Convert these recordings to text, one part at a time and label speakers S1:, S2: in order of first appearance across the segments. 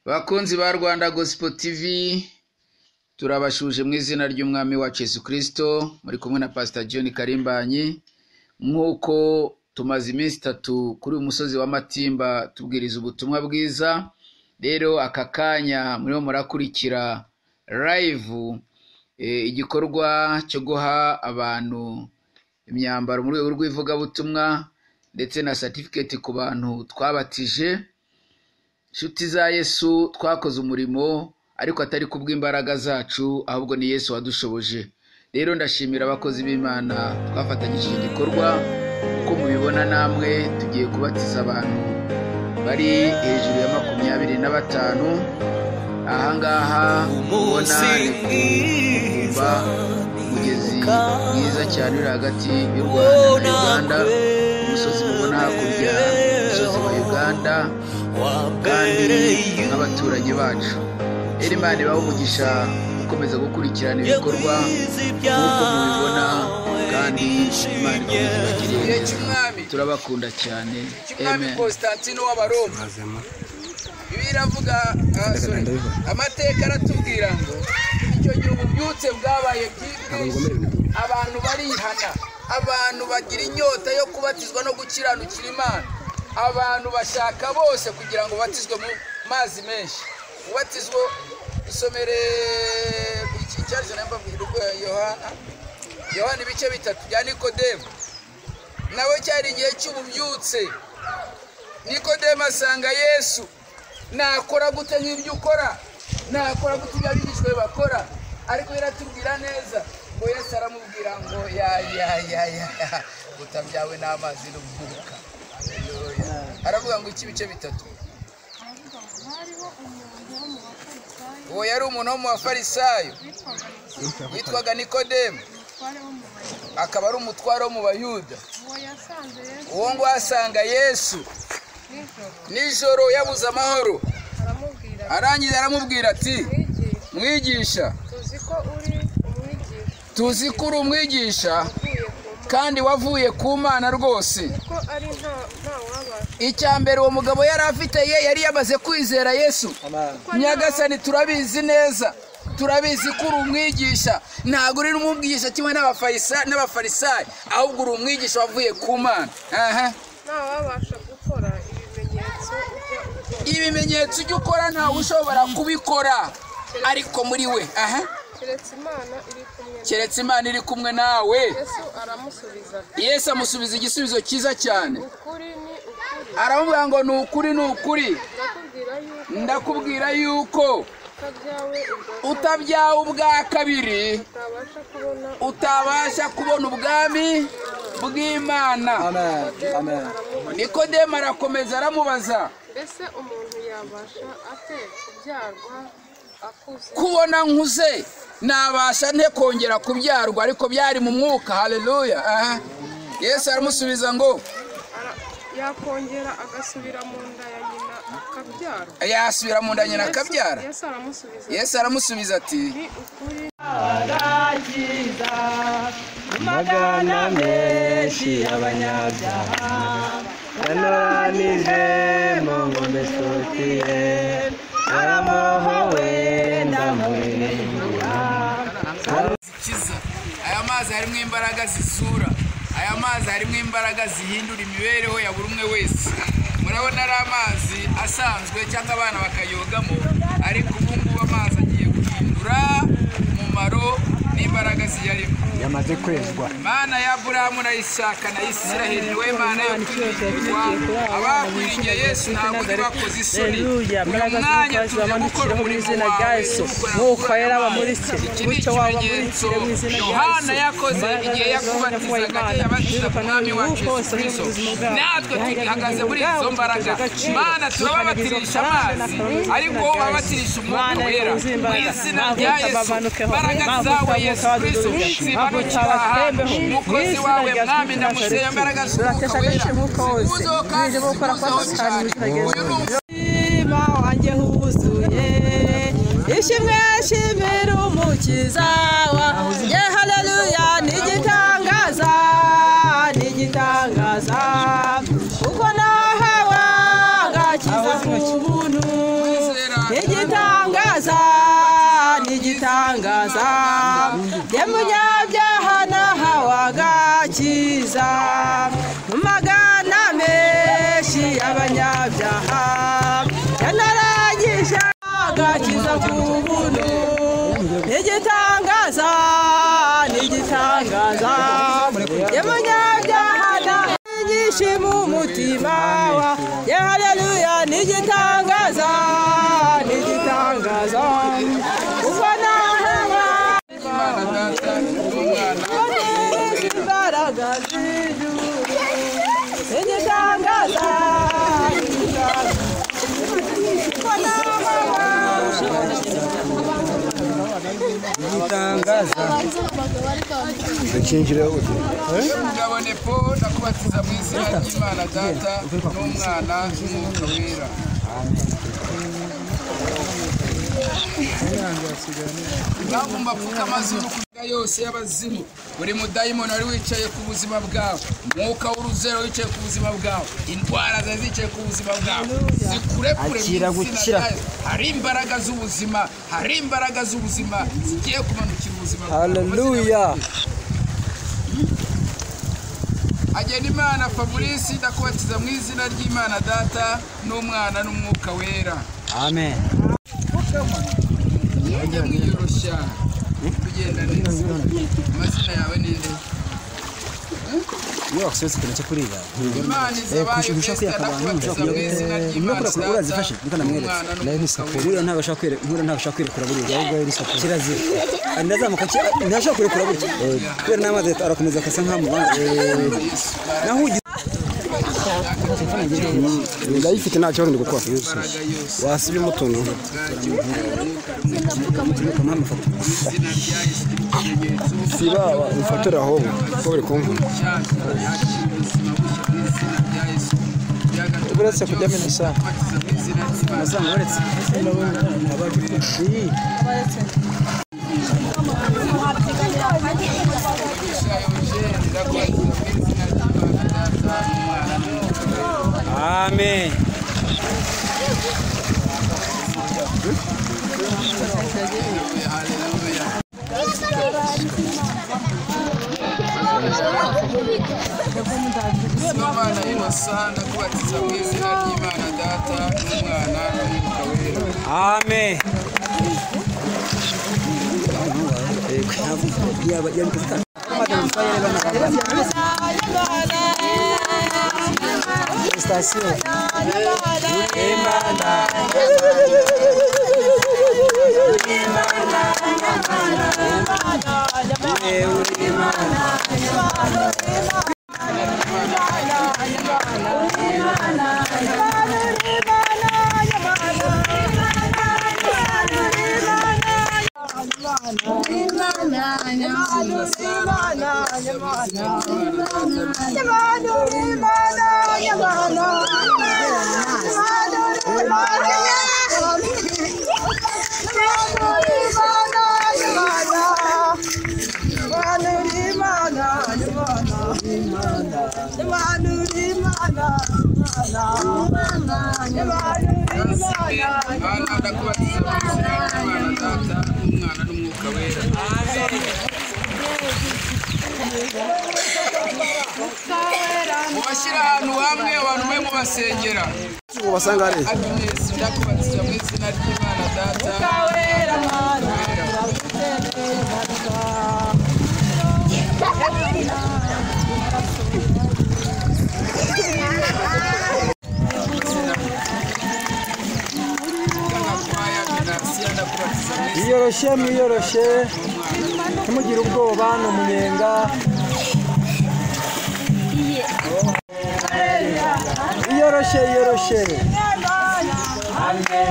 S1: Bakunzi ba Rwanda Gospel TV, turabashuje mu izina ry'umwami wacu Yesu Kristo, muri kumwe na Pastor John Karimbanyi. Nkuko tumaze iminsi 3 kuri umusozi wa Matimba tubwiriza ubutumwa bwiza, rero aka kanya muriho murakurikira live igikorwa cyo guha abantu imyambaro mu rwego rw'ivuga butumwa ndetse na certificate ku bantu twabatije. Shuti za Yesu, twakoze umurimo ariko atari kubw'imbaraga zacu, ahubwo ni Yesu wadushoboje. Rero ndashimira abakozi b'Imana twafatanyije igikorwa. Uko mubibona namwe tugiye kubatiza abantu bari hejuru ya 25. Ahangaha ubona kumva umugezi mwiza cyane uri hagati y'u Rwanda na Uganda. Umusozi mubona hakurya umusozi wa Uganda, kandi n'abaturage bacu. Imana ibahe umugisha ukomeza gukurikirana ibikorwa nk'uko mubibona, kandi Imana ibagirire cy'umwami. Turabakunda cyane. Amen. Constantino w'Abaroma biravuga amateka aratubwira ngo icyo gihe ububyutse bwabaye bwinshi, abantu barihana, abantu bagira inyota yo kubatizwa no gukiranukira Imana, abantu bashaka bose kugira ngo batizwe mu mazi menshi. Ubatizwa isomere iki cyarije namba Yohana ibice 3 bya Nikodemo. Nawe cyari igihe cy'ububyutse. Nikodemo asanga Yesu, nakora gute nk'ibyo ukora, nakora gute ibyo abigishwe bakora. Ariko iratubwira neza ngo Yesu aramubwira ngo ya utabyawe n'amazi n'umwuka. Aravuga ngo iki bice 3. Uwo yari umuntu wo mu Bafarisayo witwaga Nikodemo, akaba ari umutware wo mu Bayuda. Uwo ngo asanga Yesu nijoro yabuze amahoro, arangiza aramubwira ati, mwigisha, tuzi ko uri umwigisha kandi wavuye ku Mana rwose. Icyambere uwo mugabo yari afite yari yamaze kwizera Yesu. Nyagasani, turabizi neza, turabizi ko uri umwigisha, ntabwo uri umwigisha kimwe n'Abafarisayo, ahubwo uri umwigisha wavuye ku Mana.
S2: Ntawabasha gukora
S1: ibimenyetso ujya ukora, ntawe ushobora kubikora ariko muri we. Keretse Imana iri kumwe nawe. Yesu amusubiza igisubizo cyiza cyane. Aramubwira ngo ni ukuri ndakubwira yuko utabyawe ubwa kabiri utabasha kubona ubwami bw'Imana.
S3: Amen.
S1: Nikodemo arakomeza aramubaza,
S2: mbese umuntu yabasha ate kubyarwa akuze?
S1: kubona nkuze nabasha nte kongera kubyarwa? Ariko byari mu mwuka. Haleluya. Yesu aramusubiza ngo
S2: yakongera agasubira mu nda ya nyina akabyara.
S1: Yasubira mu nda ya nyina akabyara. Yesu aramusubiza ati,
S2: ni ukuri
S3: arakiza magana menshi abanyabyaha yanoranije mu ngombe sotiye aramuhowe ndamwirengura.
S1: Aya mazi harimo imbaraga zisura, aya mazi harimo imbaraga zihindura imibereho ya buri umwe wese. Murabona ari amazi asanzwe cyangwa abana bakayogamo, ariko ubu ngubu amazi agiye guhindura umumaro n'imbaraga ziyarimo.
S3: Yamaze kwezwa.
S1: Mana ya Aburahamu na Isaka na Isiraheli, we Mana yo kwiringirwa. Abakwiringiye Yesu ntabwo bakoze isoni.
S3: Mwanya tuzamukira mu izina rya Yesu. Nuko yaraba muri cye. Mucyo waba muri cye mu izina rya Yesu.
S1: Yohana yakoze igihe yakubatizaga yabatiza ku mwami wacu Yesu Kristo. Natwe tuhagaze muri izo mbaraga. Mana, turababatirisha amazi, ariko wowe wabatirisha umwuka wera. Mu izina rya Yesu, mbaraga zawe Yesu Kristo zimanukira umukozi wawe Mwami, ndamuseye imbaraga z'umwuka wera. Uzo kandi zikuzeho cyane.
S3: Umutima wanjye huzuye ishimwe, shimira umukiza wanjye. Haleluya. Nigitangaza uko nahawe agakiza ku buntu. agakiza mu magana menshi y'abanyabyaha yanarangije agakiza ku buntu n'igitangaza y'abanyabyaha n'inyinshi mu mutima wa haleluya n'igitangaza kuko nawe imbaraga z'ijuru n'igitangaza
S1: Ngabone po ndakubatiza mu izina ry'Imana Data n'Umwana n'Umwuka Wera. Ntabwo mbapfuka amazuru kuvuga yose y'abazimu buri mudayimoni wari wicaye ku buzima bwawe mwuka w'uruzero wicaye ku buzima bwawe indwara zari zicaye ku buzima bwawe zikurekure hari imbaraga z'ubuzima zigiye kumanukira ubuzima bwawe.
S4: Haleluya.
S1: Agena Imana Fabrice ndakubatiza mu izina ry'Imana Data n'Umwana n'Umwuka Wera.
S4: Amen.
S1: Ujye mwiyoroshya tugenda neza. Amazina yawe ni nde?
S4: Yo aksese kwenye kurira.
S1: Imana izabaye kwese ndakubatiza mu izina ry'Imana Data
S4: urazifashe ndikana mweretse. Nayo ni sakuru ntabwo ashaka kwirekura buriya. Ahubwo yari sakuru. Kirazira. Ndazamuka ntashaka kwirekura buriya. Kubera n'amazi arakomeza akasa nk'amubanga. Naho ndayifite nta kibazo ndi gukora wasibye umutuntu siba ufatira aho ko bari kumva uretse kujya minisa nasanga uretse Amen.
S1: Imana y'Imana kubatiza mu izina ry'Imana Data n'Umwana n'Umwuka Wera.
S4: Amen.
S1: Mubashyira ahantu hamwe abantu mwe mubasengera
S4: ubasangare
S1: Agnes ndakubatiza mu izina ry'Imana Data
S4: Mwiyoroshye ntimugire ubwoba ni umunyenga Yoroshye Amen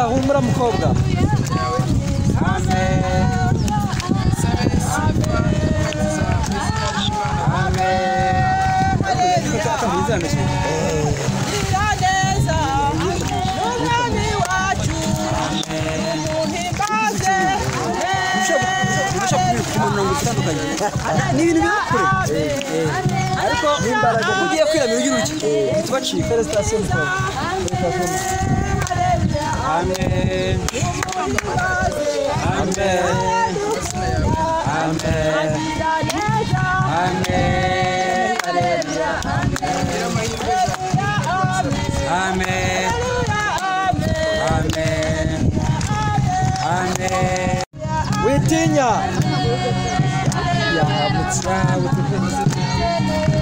S4: humura mukobwa. Ni ibintu bikure ariko imbaraga ugiye kwiramira ugiruki tubacika felicitation amen amen amen amen amen amen witinya ya mutsawe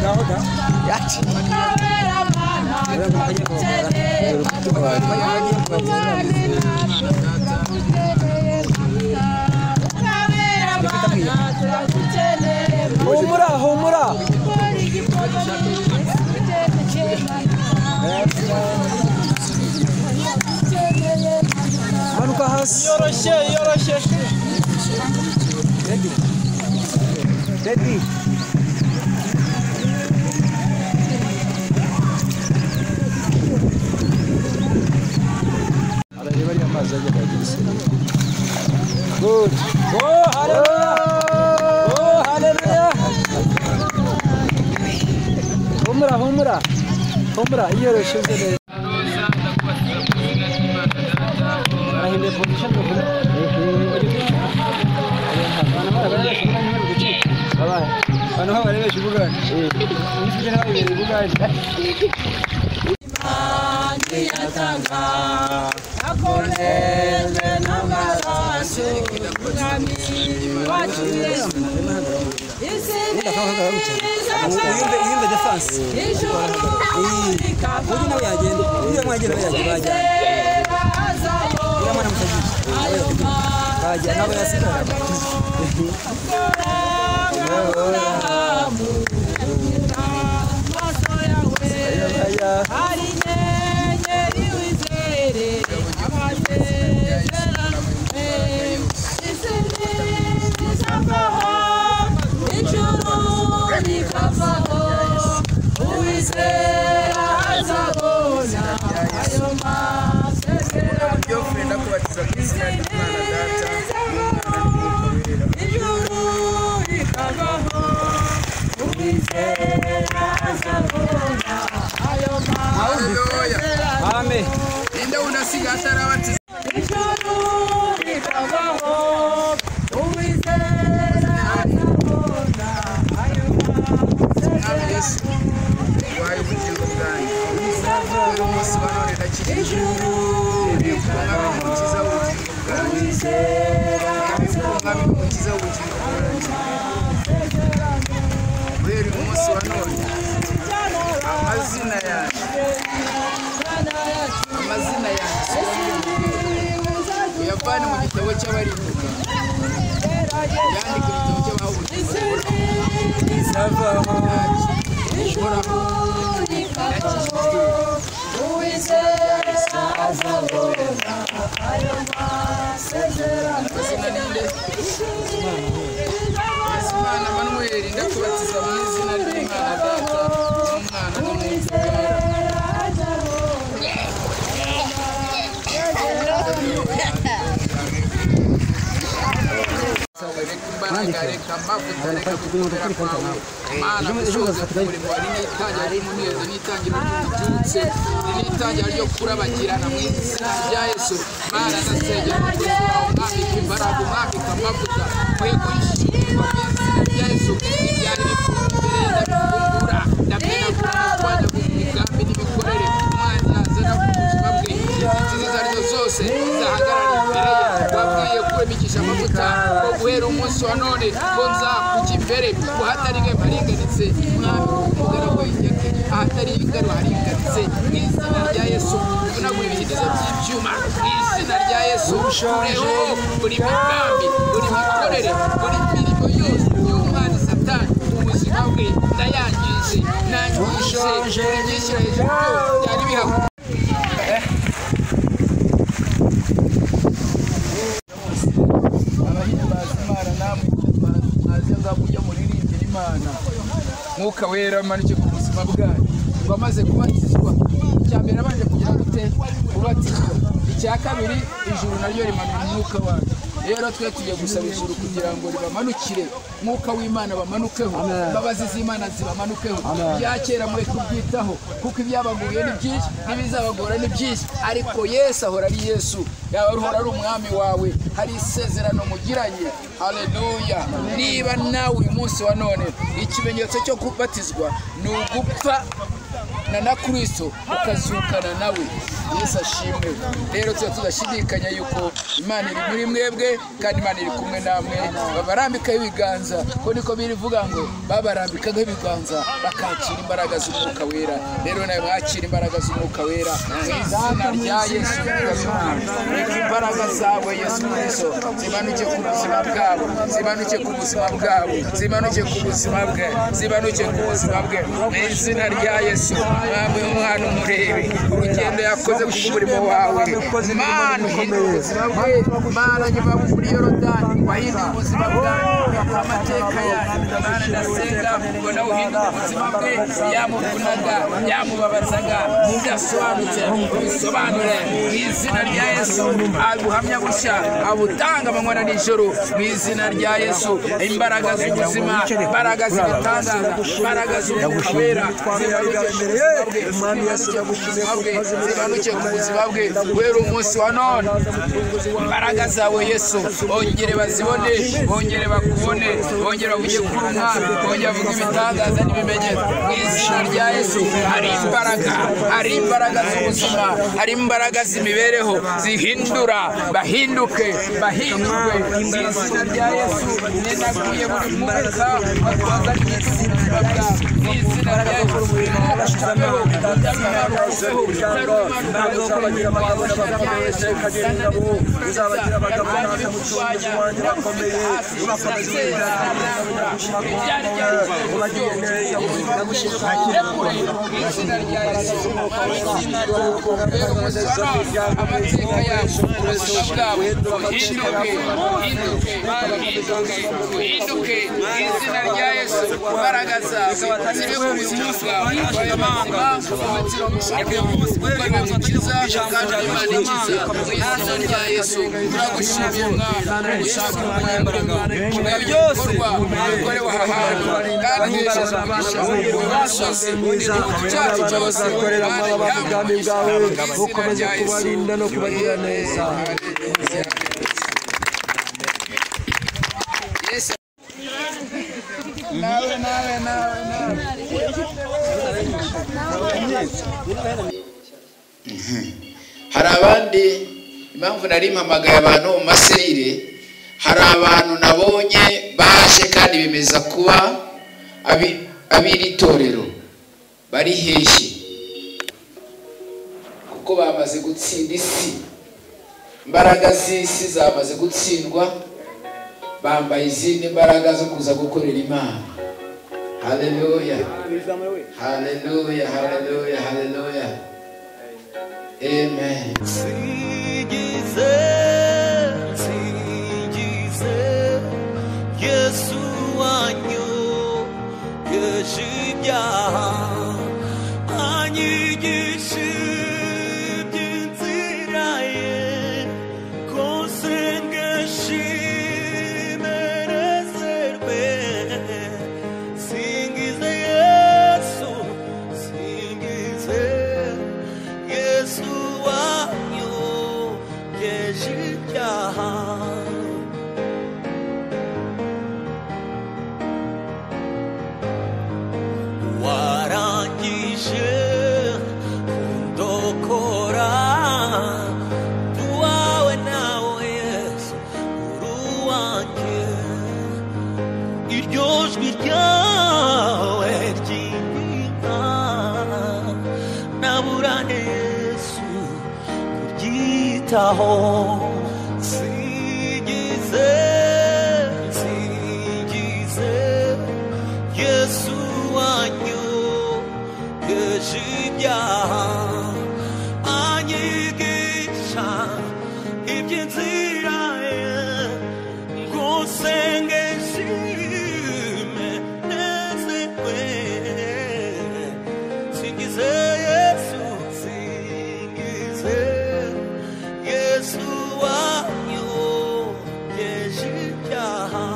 S4: gahoda yachi humura humura manuka hasi yoroshe ready arareba ari amazi ajya bagirisa good haleluya humura iyoroshe neza arahinde position Ano ha bari beshi bugani nifuje na bari bugani yatanga akoneze n'amaraso umwami wacu Yesu uyumve defense uri nawe yagenda uri mwagenda yagenda mwana mutaji kaja nabo yasikara Amen. Nenda unasiga hasara watu. Yesu. Wayo kujengo bwanyu. Umusavero musibano redakije. Ibifunga bimukiza ubugingo bwanyu. Ibifunga bimukiza ubugingo bwanyu. Weri umunsi wa none. Amazina yanyu. Amazina yanyu. Uyavane mu gitabo cy'abarimuka. Yandike mu gitabo cy'abahuzi. Savaho. Uhoraho. Yesimana Manuel ndakubatiza mu izina ry'Imana Data n'Umwana n'Umwuka Wera. Nitangira ryo kurabagirana mu izina rya Yesu. Mana ndasengera umwami imbaraga umwami kamavuta kwe kwishimira mu izina rya Yesu. Ibyari bifumbire ndabifungura ndamena kwajya mu migambi n'imikorere umwanya azana ku buzima bwe inziza arizo zose zahagarara imbere ye. Wabwiye kuremikisha amavuta ko guhera umunsi wa none ko nzakujya imbere uhatari haringanitse umwami umugaragu yake ahatari ingaro haringanitse mu izina rya Yesu. Unagura ibihindizo by'ibyuma mu izina rya Yesu. Ureho buri migambi buri mikorere buri mirimo yose y'umwana Satani ubuzima bwe ndayangije nangije buri byishyira hejuru byari bihaguruka. turahimbaza Imana namwe mwaze ngabujya muririmbira Imana. Mwuka wera manuke ku buzima bwanyu. Bamaze kubatizwa, icya mbere abanje kugira gute kubatizwa, icya kabiri ijuru naryo rimanura umwuka wayo. Rero twe tugiye gusaba ijuru kugira ngo ribamanukire, mwuka w'Imana bamanukeho, imbabazi z'Imana zibamanukeho. Ibya kera mwe kubyitaho kuko ibyabaguye ni byinshi n'ibizabagora ni byinshi, ariko Yesu ahora ari Yesu, yahora ari umwami wawe. Hari isezerano mugiranye. Haleluya. Niba nawe uyu munsi wa none ikimenyetso cyo kubatizwa ni ugupfa na Kristo ukazukana nawe, Yesu ashimwe. Rero tudashidikanya yuko Imana iri muri mwebwe kandi Imana iri kumwe namwe. Babarambikaho ibiganza, ko niko birivuga ngo babarambikaho ibiganza bakakira imbaraga z'umwuka wera. Rero nawe mwakira imbaraga z'umwuka wera mu izina rya Yesu. Imbaraga zawe Yesu Kristo zimanuke ku buzima bwabo, zimanuke ku buzima bwabo, zimanuke ku buzima bwe, zimanuke ku buzima bwe mu izina rya Yesu. Mwami umwana umurebe urugendo yakoze ku murimo wawe, Mana uhindura ubuzima bwe. Mana nyuma muri Yorodani wahindura ubuzima bwawe, amateka yawe. Mana ndasenga ngo nawe uhindura ubuzima bwe, yamuvunaga yamubabazaga mudasobanutse ubisobanure mu izina rya Yesu. Aguhamya gushya abutanga amanywa na nijoro mu izina rya Yesu. Imbaraga z'ubuzima, imbaraga z'ibitangaza, imbaraga z'umwuka wera zimanuke ku buzima bwe wera umunsi wa none. Imbaraga zawe Yesu ongere bazibone, ongere bakubone, ongere bavuge kuri umwami, ongere bavuge ibitangaza n'ibimenyetso mu izina rya Yesu. Hari imbaraga z'ubuzima, hari imbaraga z'imibereho zihindura, bahinduke mu izina rya Yesu. Nenaguye buri mwuka watwazanye ubuzima bwawe mu izina rya Yesu.
S1: Hari abandi impamvu nari mpamagaye abantu mu maserire, hari abantu nabonye baje kandi bemeza kuba abiri torero bari hehe kuko bamaze gutsinda isi, imbaraga z'isi zamaze gutsindwa, bambaye izindi mbaraga zo kuza gukorera Imana. Haleluya, haleluya, haleluya, haleluya. Amen.
S5: Singize Yesu wanyogeje ibyaha, anyigisha iby'inzira ye, ko nsengesha imerezerwe. Singize Yesu, singize Yesu wanyogeje ibyaha. Warangije kundokora, duwawe nawe Yesu uruwanjye. Iryo jwi ryawe ry'impinga, naburane Yesu kuryitaho. Singize Yesu wanyogeje ibyaha, anyigisha iby'inzira ye, ngo usenge shime nezekwe singize Yesu singize Yesu wanyogeje ibyaha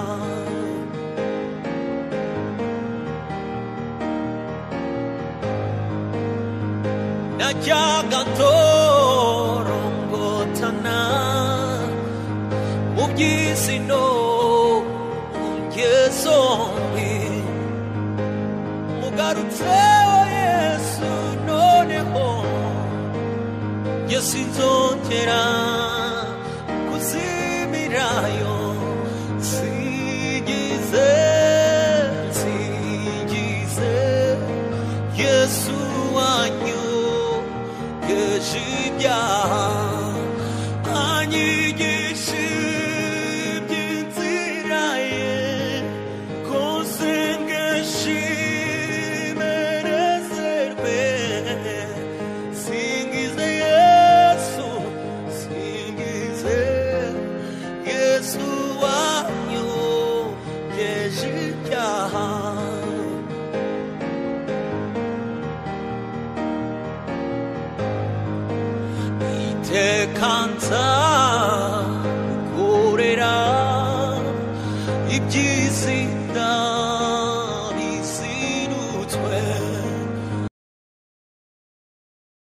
S5: najyaga ntorongotana mu by'isi no mu ngeso mbi mugarutseho Yesu noneho Yesu nzongera kuzimirayo singize Yesu wanyogeje ibyaha anyigisha iby'inzira ye ko nsengesha imerezerwe singize Yesu wanyogeje ibyaha kanza kurera iby'isi